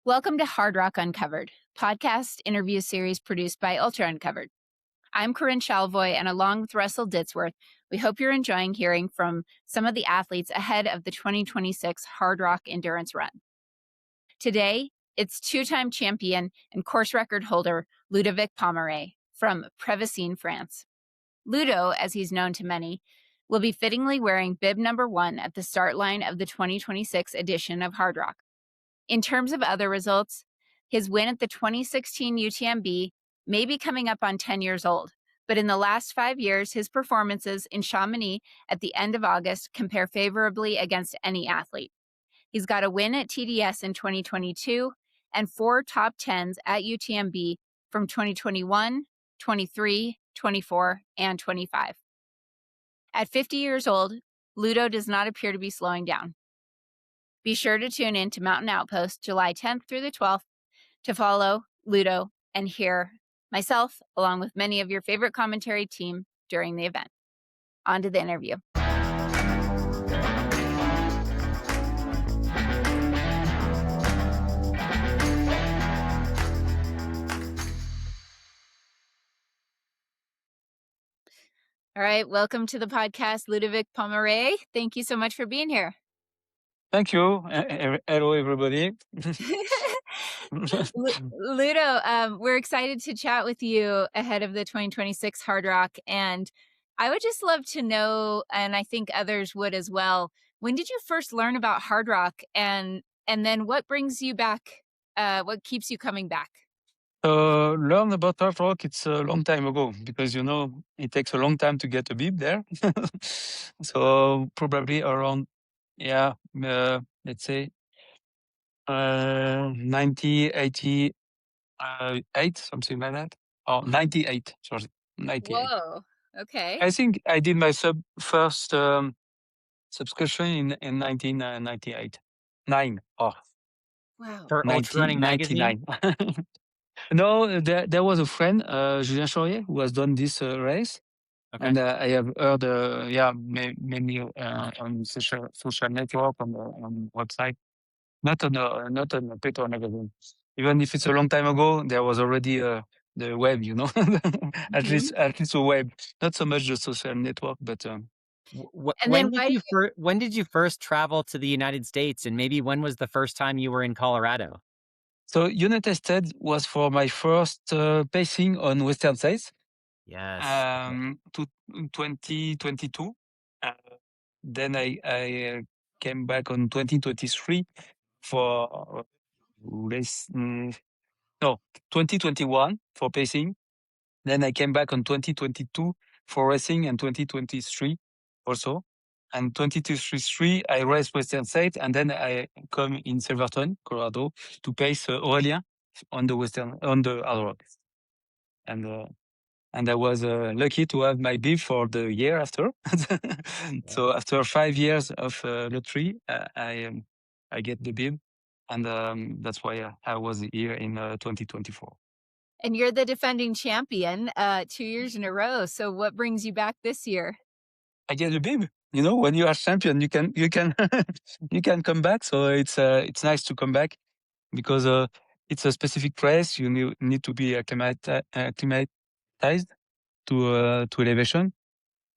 Welcome to Hardrock Uncovered, podcast interview series produced by Ultra Uncovered. I'm Corinne Shalvoy, and along with Russell Ditzworth, we hope you're enjoying hearing from some of the athletes ahead of the 2026 Hardrock Endurance Run. Today, it's two-time champion and course record holder Ludovic Pommeret from Prevesine, France. Ludo, as he's known to many, will be fittingly wearing bib number 1 at the start line of the 2026 edition of Hardrock. In terms of other results, his win at the 2016 UTMB may be coming up on 10 years old, but in the last 5 years, his performances in Chamonix at the end of August compare favorably against any athlete. He's got a win at TDS in 2022 and 4 top 10s at UTMB from 2021, 23, 24, and 25. At 50 years old, Ludo does not appear to be slowing down. Be sure to tune in to Mountain Outpost July 10th through the 12th to follow Ludo and hear myself, along with many of your favorite commentary team during the event. On to the interview. All right, welcome to the podcast, Ludovic Pommeret. Thank you so much for being here. Thank you. Hello, everybody. Ludo, we're excited to chat with you ahead of the 2026 Hard Rock. And I would just love to know, and I think others would as well, when did you first learn about Hard Rock? And then what brings you back? What keeps you coming back? Learn about Hardrock, it's a long time ago because, it takes a long time to get a bib there. So probably around, let's say 1988, something like that. Or 98, sorry, 98. Whoa, okay. I think I did my first subscription in 1998. Wow. For Ultrarunning magazine? 1999. No, there was a friend, Julien Chaurier, who has done this race. Okay. And I have heard, mainly on social network, on website, not on a paper magazine. Even if it's a long time ago, there was already the web, at least a web, not so much the social network, but. When did you first travel to the United States, and maybe when was the first time you were in Colorado? So United States was for my first pacing on Western States. Yes. To 2022. Then I came back on 2023 for race. 2021 for pacing. Then I came back on 2022 for racing, and 2023 also. And 2023 I raced Western States, and then I come in Silverton, Colorado, to pace Aurélien on the Hard Rock. And I was lucky to have my bib for the year after. So after 5 years of lottery, I get the bib, and that's why I was here in 2024. And you're the defending champion 2 years in a row. So what brings you back this year? I get the bib. When you are champion, you can you can come back. So it's nice to come back because it's a specific race. You need to be acclimatized to elevation.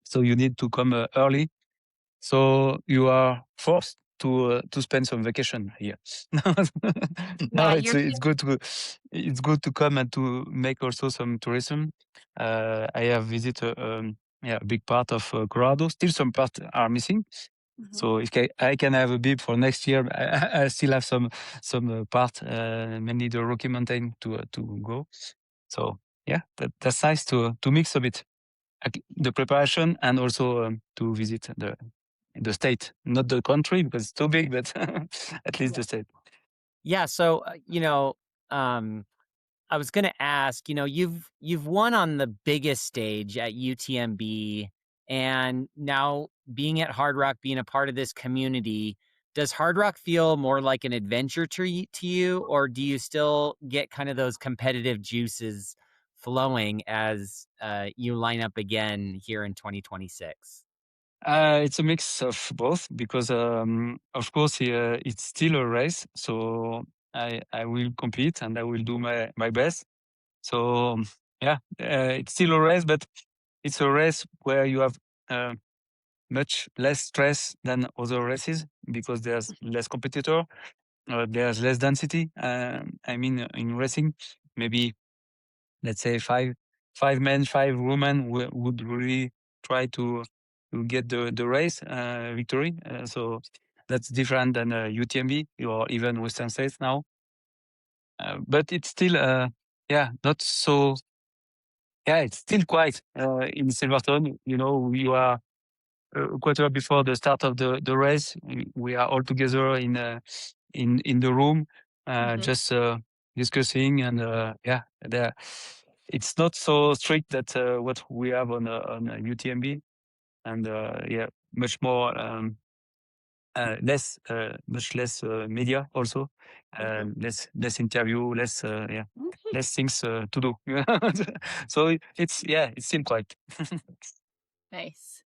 So you need to come early. So you are forced to spend some vacation here. Now it's good to come and to make also some tourism. I have visited a big part of Colorado. Still some parts are missing. So if I can have a bib for next year, I still have some part, mainly the Rocky Mountain to go. So yeah, that's nice to mix a bit the preparation and also to visit the state, not the country because it's too big, but at least the state. Yeah. So I was going to ask. You've won on the biggest stage at UTMB, and now being at Hard Rock, being a part of this community. Does Hard Rock feel more like an adventure to you, or do you still get kind of those competitive juices flowing as you line up again here in 2026? It's a mix of both because, of course, it's still a race. So I will compete and I will do my best. So yeah, it's still a race, but it's a race where you have uh, much less stress than other races because there's less competitor, there's less density. I mean, in racing, maybe let's say five men, five women would really try to get the race victory. So that's different than UTMB or even Western States now. But it's still yeah, not so. Yeah, it's still quite in Silverstone. You know, you are a quarter before the start of the race. We are all together in the room, just discussing, and yeah, there. It's not so strict that what we have on UTMB, and yeah, much more less, much less media also, less interview, less yeah, less things to do. So it's yeah, it's still quite. Nice.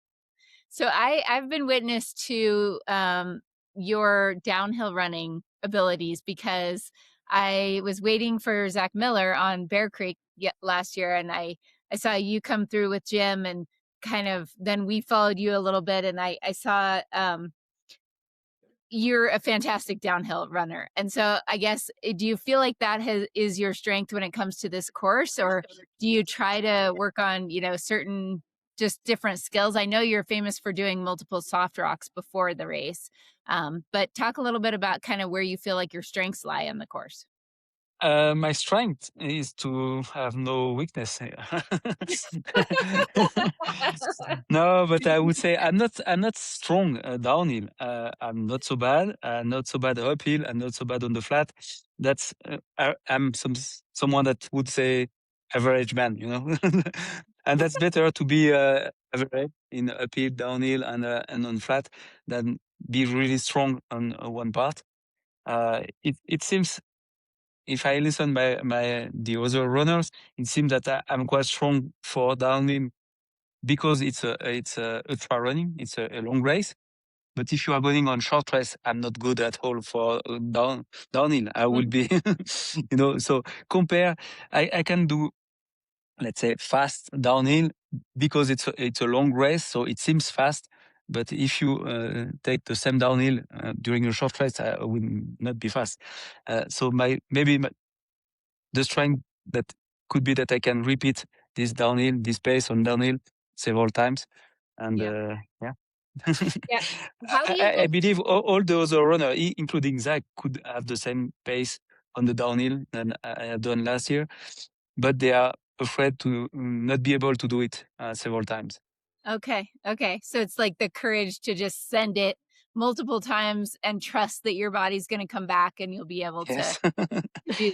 So I've been witness to your downhill running abilities because I was waiting for Zach Miller on Bear Creek last year, and I saw you come through with Jim, and kind of then we followed you a little bit, and I saw you're a fantastic downhill runner. And so I guess, do you feel like that is your strength when it comes to this course, or do you try to work on, certain just different skills? I know you're famous for doing multiple soft rocks before the race, but talk a little bit about kind of where you feel like your strengths lie on the course. My strength is to have no weakness. No, but I would say I'm not strong downhill. I'm not so bad. Not so bad uphill. I'm not so bad on the flat. That's I'm someone that would say average man. You know, and that's better to be average in uphill, downhill, and on flat than be really strong on one part. It seems if I listen the other runners, it seems that I'm quite strong for downhill because it's a ultra running. It's a long race. But if you are going on short race, I'm not good at all for downhill. I will be, So compare. I can do, let's say, fast downhill because it's a long race, so it seems fast. But if you take the same downhill during a short race, I will not be fast. So the strength that could be that I can repeat this downhill, this pace on downhill several times. And Yeah. yeah. Yeah. How do you I believe all the other runners, including Zach, could have the same pace on the downhill than I have done last year, but they are afraid to not be able to do it several times. Okay. So it's like the courage to just send it multiple times and trust that your body's going to come back and you'll be able to Yes. do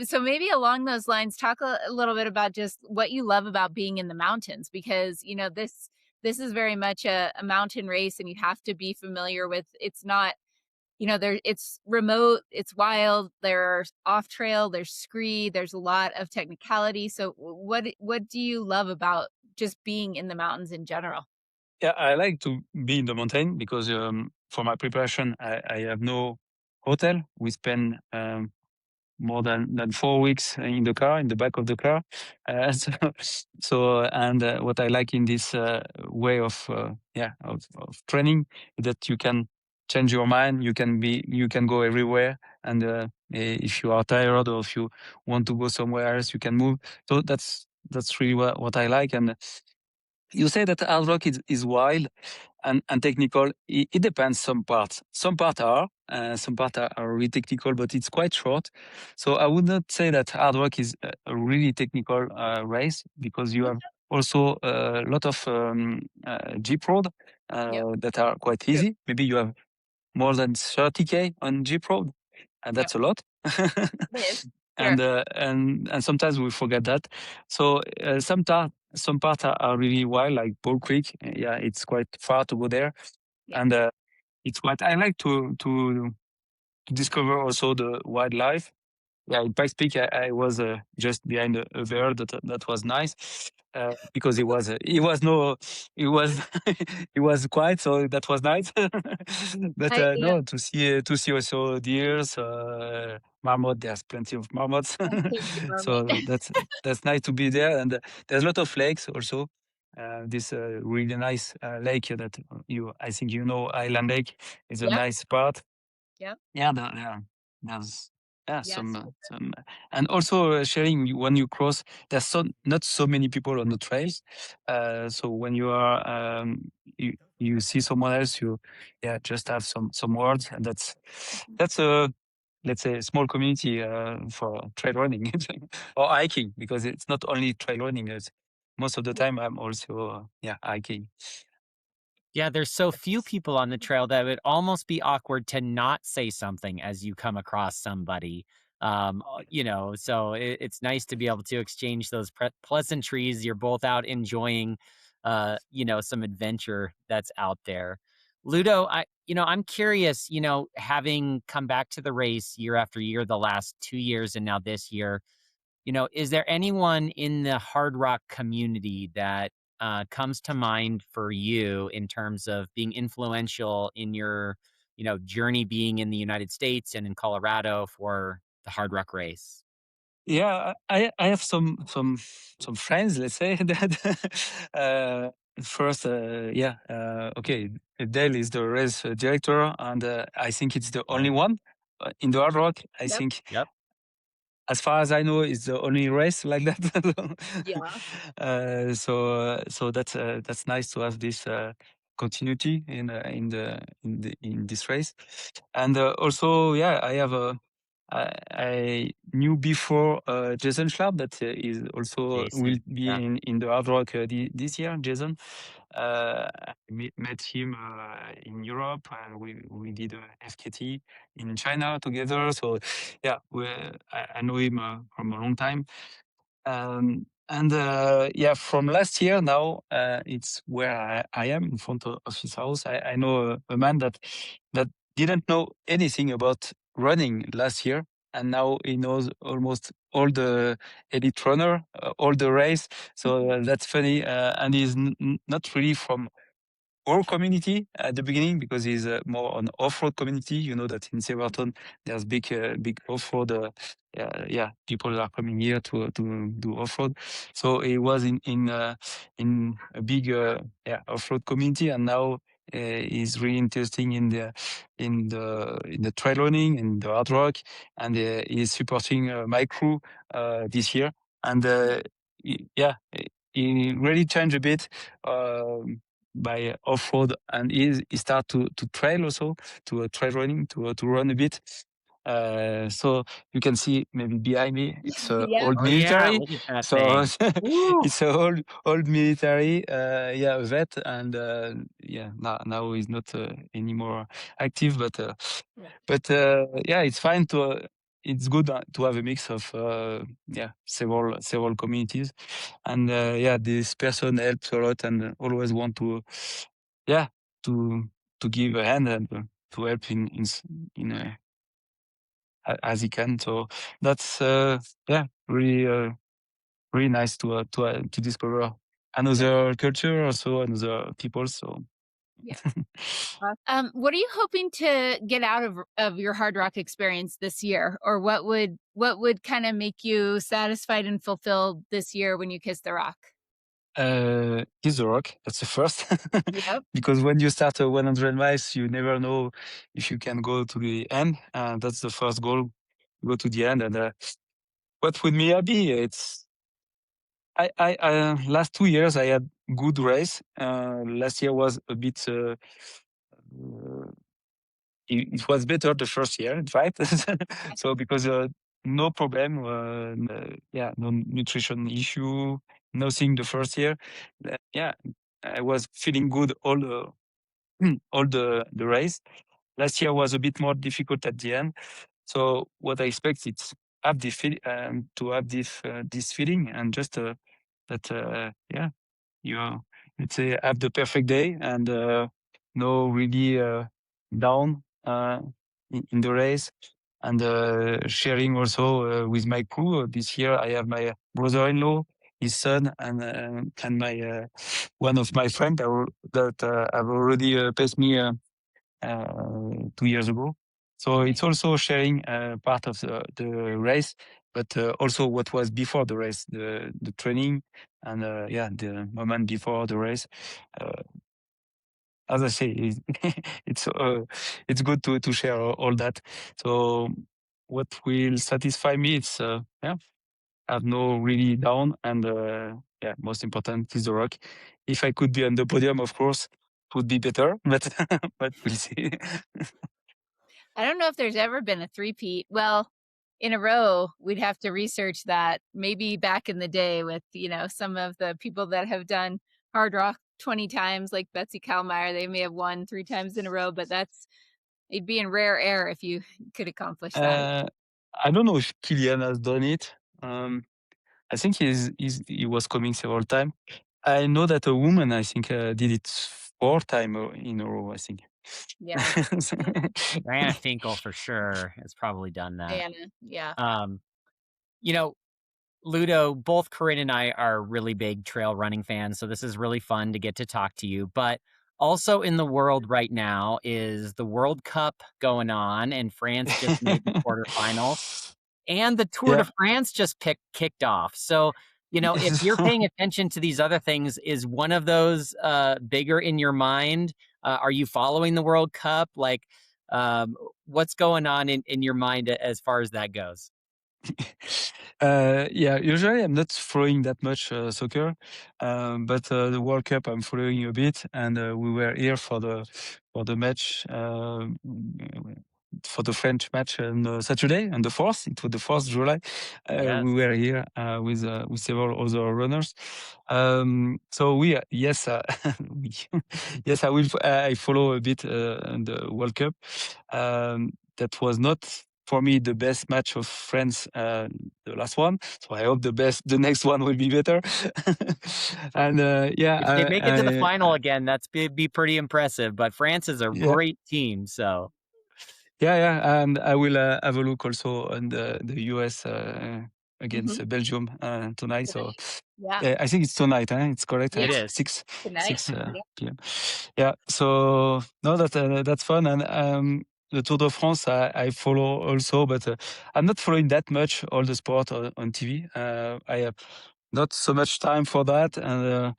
so maybe along those lines, talk a little bit about just what you love about being in the mountains, because this is very much a mountain race, and you have to be familiar with, it's not, it's remote, it's wild, there's off trail, there's scree, there's a lot of technicality. So what do you love about just being in the mountains in general? Yeah, I like to be in the mountain because for my preparation, I have no hotel. We spend more than 4 weeks in the car, in the back of the car. And what I like in this way of of training is that you can change your mind. You can go everywhere, and if you are tired or if you want to go somewhere else, you can move. So that's really what I like. And you say that hard rock is wild and technical. It depends. Some parts are. Some parts are really technical, but it's quite short. So I would not say that hard rock is a really technical race because you have also a lot of jeep road Yep. that are quite easy. Maybe you have more than 30K on jeep road, and Yep. that's a lot. It is. Sure. And sometimes we forget that. So some parts are really wild, like Bull Creek. Yeah, it's quite far to go there, Yeah. and it's what I like to discover also the wildlife. yeah, in Pikes Peak, I was just behind a bird that was nice because it was no it was it was quiet, so that was nice. But Yeah. no, to see also deers, marmot. There's plenty of marmots, I hate the marmot. so that's nice to be there. And there's a lot of lakes also. This really nice lake that I think you know, Island Lake is a Yep. nice part. Yep. Yeah, there's Yes. some, and also sharing when you cross. There's not so many people on the trails, so when you are you see someone else, you just have some words, and that's a, let's say, a small community for trail running or hiking, because it's not only trail running. It's, most of the time I'm also hiking. Yeah, there's so few people on the trail that it would almost be awkward to not say something as you come across somebody. So it's nice to be able to exchange those pleasantries. You're both out enjoying, some adventure that's out there. Ludo, I'm curious, having come back to the race year after year, the last 2 years and now this year, is there anyone in the hard rock community that comes to mind for you in terms of being influential in your, journey being in the United States and in Colorado for the hard rock race? Yeah, I have some friends, let's say that. First, okay. Dale is the race director, and I think it's the only one in the hard rock. I Yep. think, Yep. as far as I know, it's the only race like that. Yeah. So that's nice to have this continuity in this race. And also, yeah, I knew before Jason Schlarb, that is also will Jason. be Yeah. in the hard rock this year. Jason, I met him in Europe, and we did a FKT in China together. So yeah, I know him from a long time. And yeah, from last year now, it's where I am in front of his house. I know a man that didn't know anything about running last year, and now he knows almost all the elite runner, all the race. So that's funny, and he's not really from our community at the beginning, because he's more on off-road community. You know that in Silverton there's big off-road. People are coming here to do off-road. So he was in a big off-road community, and now he's really interesting in the trail running and the hard rock, and he's supporting my crew this year. And he really changed a bit. By off-road, and he start to trail also, to trail running, to run a bit. So you can see maybe behind me, it's Yeah. old Oh yeah, military. look at that So thing. Woo! it's a old military, vet, and now he's not anymore active, but it's fine to. It's good to have a mix of several communities, and this person helps a lot, and always want to yeah to give a hand, and to help as he can. So that's really really nice to discover another culture, also another people. So Yeah. What are you hoping to get out of your hard rock experience this year, or what would kind of make you satisfied and fulfilled this year when you kiss the rock? Kiss the rock. That's the first, Yep. because when you start 100 miles, you never know if you can go to the end. That's the first goal, go to the end. And what would me happy? It's last 2 years I had good race. Last year was a bit. It was better the first year, in fact. So because no problem, no nutrition issue, nothing the first year. Yeah, I was feeling good all the race. Last year was a bit more difficult at the end. So what I expect is to have this feeling, and just that you let's say have the perfect day, and no really down in the race, and sharing also with my crew. This year, I have my brother-in-law, his son, and my one of my friends that have already passed me 2 years ago. So it's also sharing part of the race, but also what was before the race, the training, and the moment before the race. Uh, as I say, it's it's good to share all that. So what will satisfy me, it's have no really down, and most important is the rock. If I could be on the podium, of course, it would be better, but but we'll see. I don't know if there's ever been a three-peat. Well, in a row, we'd have to research that. Maybe back in the day with, some of the people that have done Hard Rock 20 times, like Betsy Kalmeyer, they may have won 3 times in a row, but it'd be in rare air if you could accomplish that. I don't know if Kilian has done it. I think he was coming several times. I know that a woman, I think, did it 4 times in a row, I think. Yeah. Diana Finkel for sure has probably done that. Diana, yeah. You know, Ludo, both Corinne and I are really big trail running fans, so this is really fun to get to talk to you. But also in the world right now is the World Cup going on, and France just made the quarterfinals, and the Tour Yeah. de France just kicked off. So, if you're paying attention to these other things, is one of those bigger in your mind? Are you following the World Cup? Like, what's going on in your mind as far as that goes? Usually I'm not following that much soccer, but the World Cup I'm following a bit, and we were here for the match. For the French match on Saturday, on the 4th, it was the 4th July. Yes. We were here with several other runners. So yes, we, yes, I follow a bit the World Cup. That was not for me the best match of France, the last one. So I hope the next one will be better. And If they make it to the final again, that's be pretty impressive. But France is a great team, so. Yeah, and I will have a look also on the US against Belgium tonight. So Yeah. I think it's tonight. It's correct. Yeah. It is 6 Tonight. 6 p.m. Yeah. So no, that's fun. And the Tour de France I follow also, but I'm not following that much all the sport on TV. I have not so much time for that, and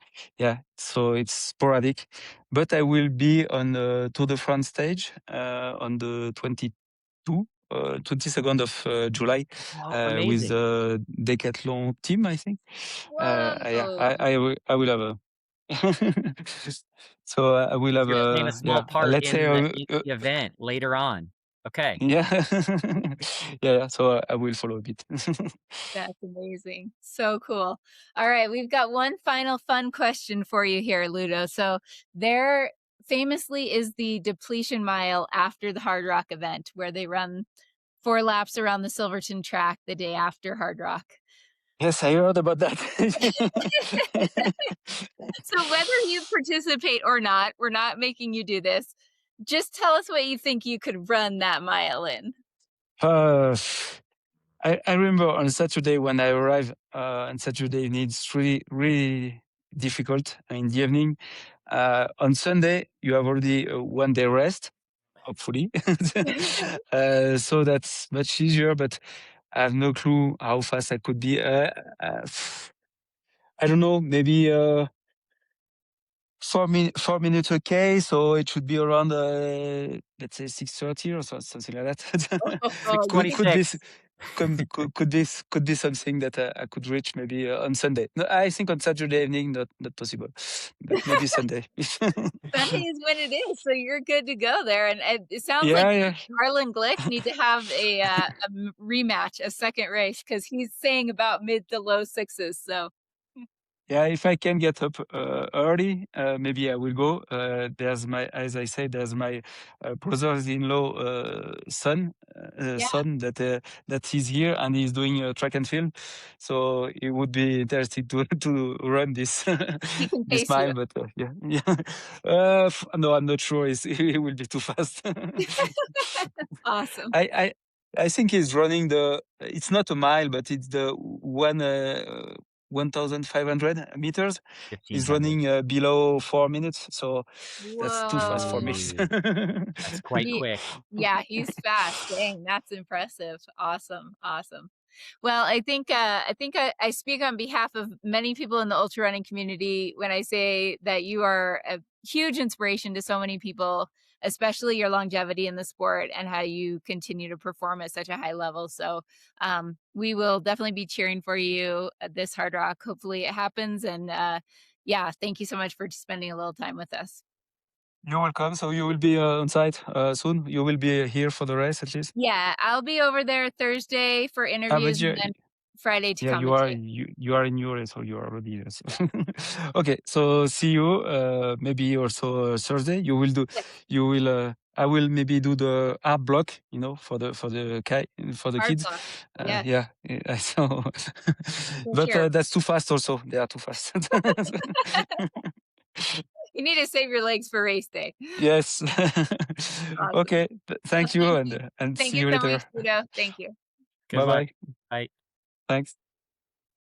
so it's sporadic. But I will be on the Tour de France stage on the 22nd of July with Amazing. the Decathlon team, I think. Whoa. I will have a. So I will have You're playing a small part let's say in the event later on. Okay. yeah. Yeah. So I will follow a bit. That's amazing. So cool. All right, we've got one final fun question for you here, Ludo. So there famously is the depletion mile after the Hard Rock event, where they run 4 laps around the Silverton track the day after Hard Rock. Yes, I heard about that. So whether you participate or not, we're not making you do this. Just tell us what you think you could run that mile in. I remember on Saturday when I arrived on Saturday evening, it's really, really difficult in the evening. On Sunday, you have already 1 day rest, hopefully. So that's much easier, but I have no clue how fast I could be. I don't know, maybe 4 minutes, okay. So it should be around, let's say 6:30 or something like that. Could be something that I could reach maybe on Sunday. No, I think on Saturday evening, not possible, but maybe Sunday. Sunday is when it is, so you're good to go there. And it sounds like Harlan Glick need to have a rematch, a second race, because he's saying about mid to low 6s. So. Yeah, if I can get up early, maybe I will go. As I said, there's my brother-in-law son that he's here and he's doing track and field. So it would be interesting to run this He can this pace mile. you. But no, I'm not sure. It will be too fast. Awesome. I think he's running it's not a mile, but it's the 1,500 meters. He's 1500. running below 4 minutes. So that's too fast for me. Whoa. That's quite He- quick. Yeah, he's fast. Dang, that's impressive. Awesome. Awesome. Well, I think I speak on behalf of many people in the ultra running community when I say that you are a huge inspiration to so many people, especially your longevity in the sport and how you continue to perform at such a high level. So we will definitely be cheering for you at this Hard Rock. Hopefully it happens. And yeah, thank you so much for spending a little time with us. You're welcome. So you will be on site soon. You will be here for the race at least. Yeah, I'll be over there Thursday for But interviews and then Friday to yeah, commentate. you are in your race, so you are already. Yes. Okay, so see you. Maybe also Thursday. Yes. You will. I will maybe do the app block. For the Hard kids. block. Yeah, Yeah. So, for but sure. that's too fast. Also, they are too fast. You need to save your legs for race day. Yes. Awesome. Okay. Thank you, Thank you. and Thank see you you so later. much, Ludo. Thank you. Good Bye luck. bye. Bye. Thanks.